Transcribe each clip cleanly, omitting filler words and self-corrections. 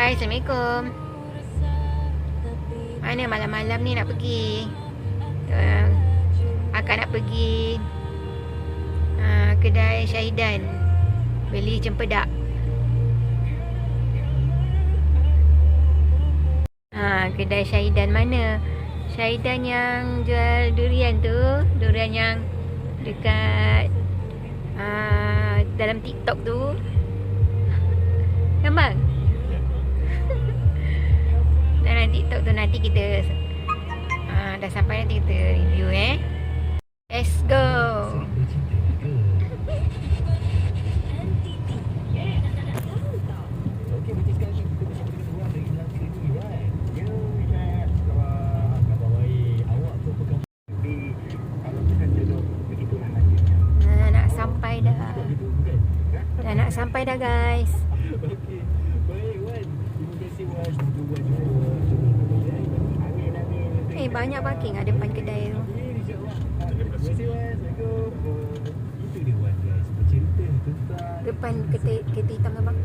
Hai, Assalamualaikum. Mana malam-malam ni nak pergi? Akak nak pergi kedai Syahidan beli cempedak. Kedai Syahidan mana? Syahidan yang jual durian tu, durian yang dekat dalam TikTok tu. Kan bang? Dalam TikTok tu nanti kita dah sampai, nanti kita review Let's go. Nak sampai dah. Dah nak sampai dah guys. Banyak parking ada depan kedai tu. Depan kereta hitam tu bang.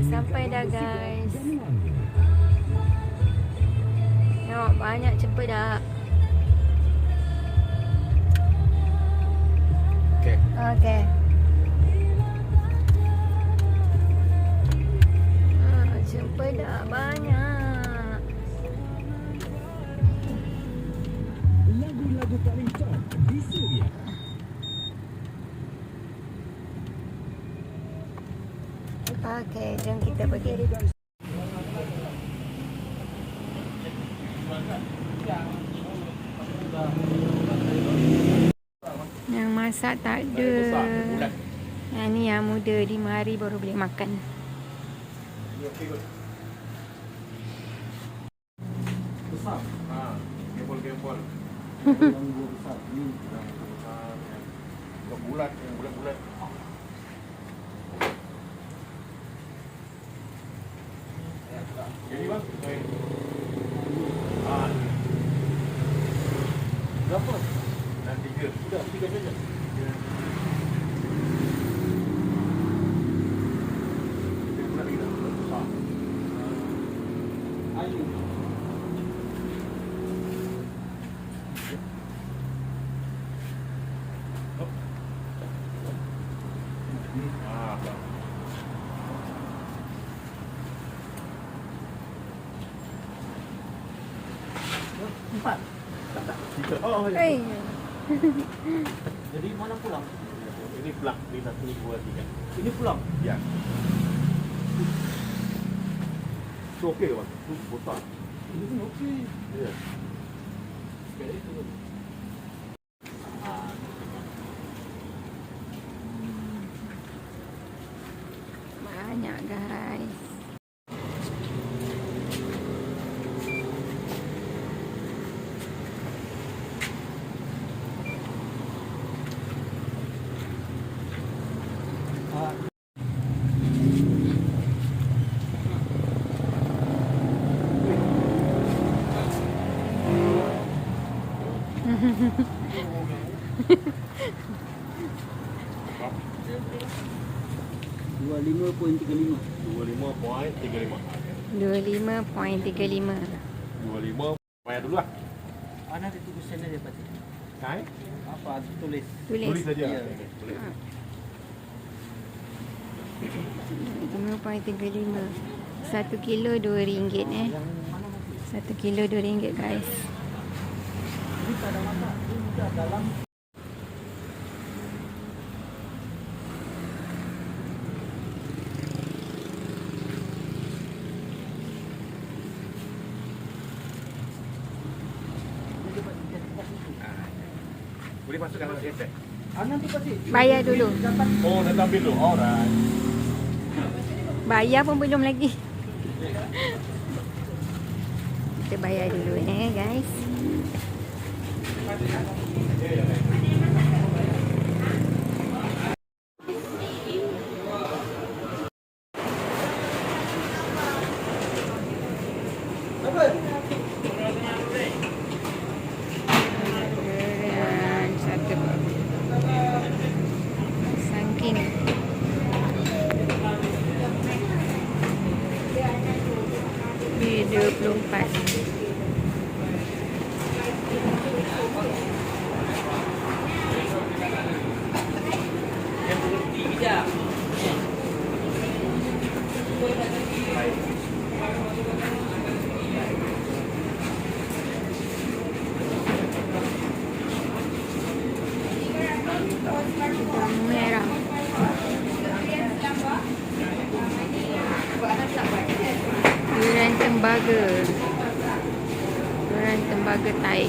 Sampai dah guys. Tengok banyak cempedak. Okay. Cempedak banyak. Lagu-lagu paling top di Suria. Okay, jom kita pergi. Yang masak tak ada. Yang ni yang muda 5 hari baru boleh makan. Besar. Gempol-gempol. Yang besar. Ini bulat, yang bulat-bulat. Jadi bang, berapa? Dan 3. Sudah 3 saja. Empat. Oh, Hey. Jadi mana pulang? ini plug di 1, 2, 3. Ini pulang. Ya. So okey bang. Besar. Ini pun okey. Ya. Sekali itu. Banyak guys. Dua 25.35. 25.35. 25.35. 25. Bayar dulu lah. Mana ada tulisan dia pasti? Kai? Apa tulis? Tulis saja. Ya. Boleh. 5.35. 1 kilo RM2 Yang mana nanti? 1 kilo RM2 guys. Ini tak ada mata. Ini tidak dalam. Boleh masukkan dalam gesek. Nanti pasti. Bayar dulu. Dapat. Oh, dah ambil dulu. Alright. Bayar pun belum lagi. Kita bayar dulu guys. tembaga. Durian tembaga Thai.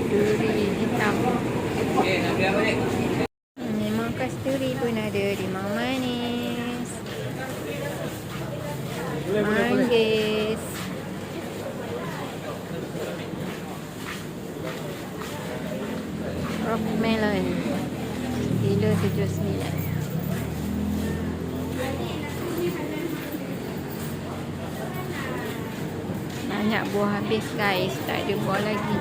Duri hitam. Memang kasturi pun ada. Limau manis. Manggis. Rock melon. Kilo 79. Banyak buah habis guys. Tak ada buah lagi.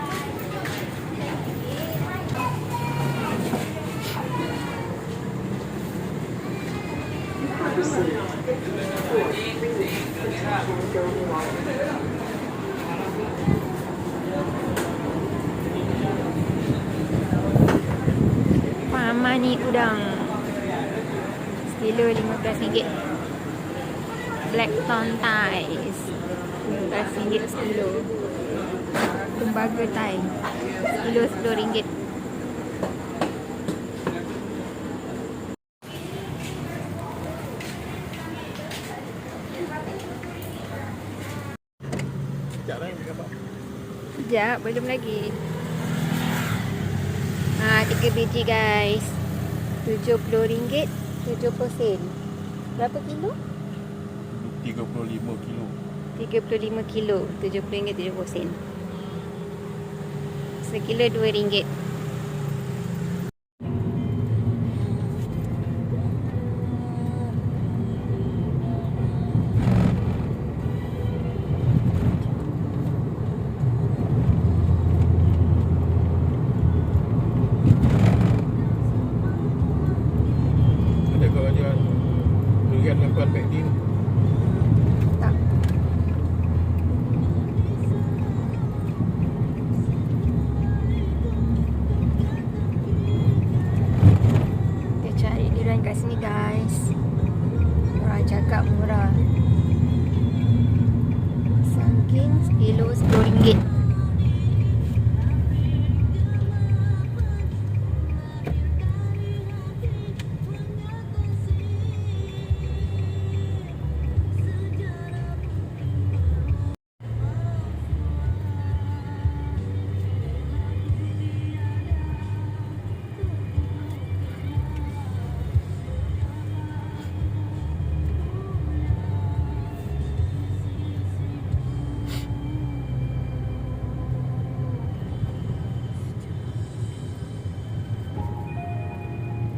Pamani udang. Sekilo RM15. Blackthorn Thais RM15 sekilo. Tembaga Thai sekilo RM10. Sekejap lah, ni gambar. Sekejap, belum lagi. 3 biji guys. RM70, 70 sen. Berapa kilo? 35 kilo. 35 kilo, RM70, 70 sen. Sekilo RM2. Ada kau jual durian lakuan baik ni. Tak. Kita cari durian kat sini guys. Orang cakap murah. Sangking sekilo RM10.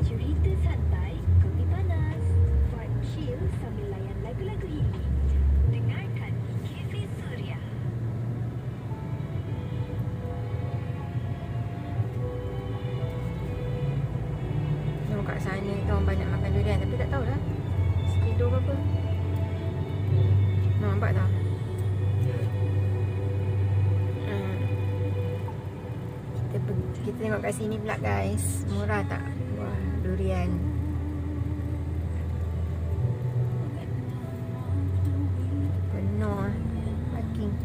Cerita santai, kopi panas. Vibe chill sambil layan lagu-lagu indie. Dengarkan di Cafe Surya. Tengok kat sana tu orang banyak makan durian. Tapi tak tahulah sekilo berapa. Nampak tak? Kita tengok kat sini pula guys. Murah tak? Wah, durian. Penuh parking.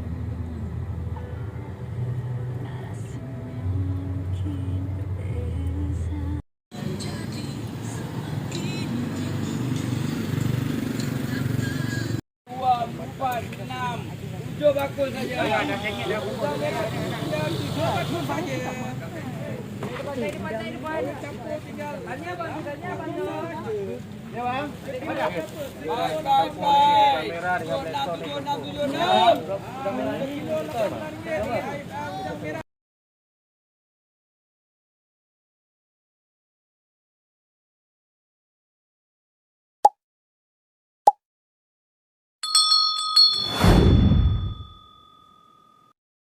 Bakul saja. Ya, dah cengit dah. Tujuh bakul saja. Depan. Campur tinggal. Tanya bang. Ya bang. Bye. Kamera dengan laptop. 7676.